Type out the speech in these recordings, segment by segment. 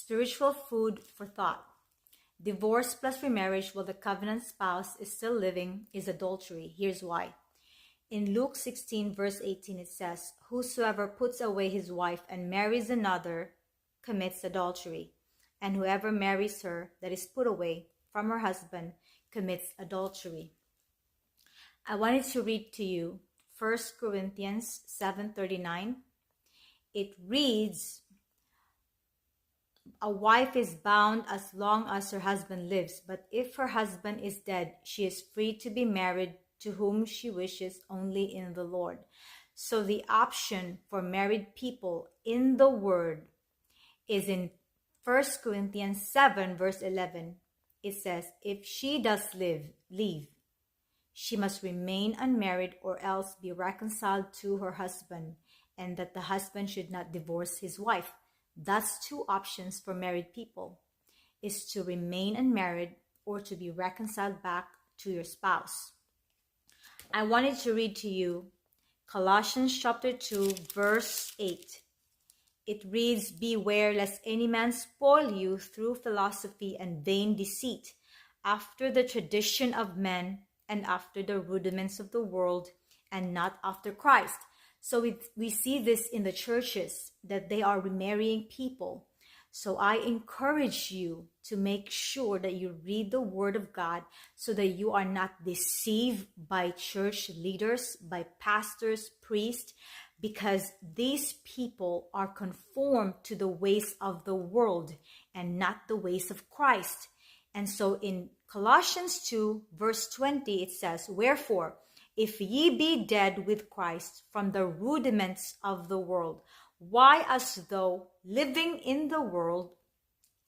spiritual food for thought. Divorce plus remarriage while the covenant spouse is still living is adultery. Here's why. In Luke 16 verse 18 it says, "Whosoever puts away his wife and marries another commits adultery, and whoever marries her that is put away from her husband commits adultery." I wanted to read to you 1 Corinthians 7:39. It reads, "A wife is bound as long as her husband lives, but if her husband is dead, she is free to be married to whom she wishes only in the Lord." So the option for married people in the Word is in 1 Corinthians 7 verse 11. It says, "If she does leave, she must remain unmarried or else be reconciled to her husband, and that the husband should not divorce his wife." That's two options for married people, is to remain unmarried or to be reconciled back to your spouse. I wanted to read to you Colossians chapter 2 verse 8. It reads, "Beware lest any man spoil you through philosophy and vain deceit, after the tradition of men and after the rudiments of the world, and not after Christ." So we see this in the churches, that they are remarrying people. So I encourage you to make sure that you read the Word of God so that you are not deceived by church leaders, by pastors, priests, because these people are conformed to the ways of the world and not the ways of Christ. And so in Colossians 2 verse 20 it says, "Wherefore, if ye be dead with Christ from the rudiments of the world, why as though living in the world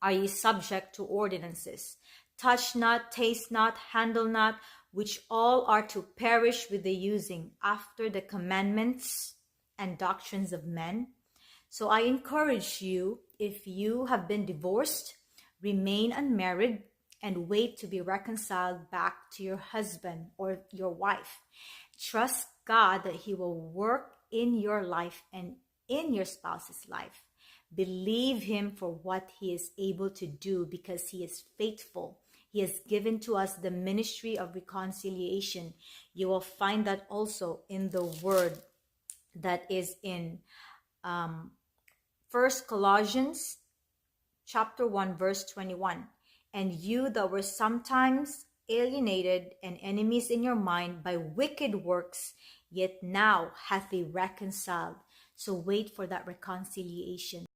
are ye subject to ordinances? Touch not, taste not, handle not, which all are to perish with the using, after the commandments and doctrines of men." So I encourage you, if you have been divorced, remain unmarried and wait to be reconciled back to your husband or your wife. Trust God that He will work in your life and in your spouse's life. Believe Him for what He is able to do, because He is faithful. He has given to us the ministry of reconciliation. You will find that also in the Word that is in 1 Colossians chapter 1 verse 21. "And you that were sometimes alienated and enemies in your mind by wicked works, yet now hath He reconciled." So wait for that reconciliation.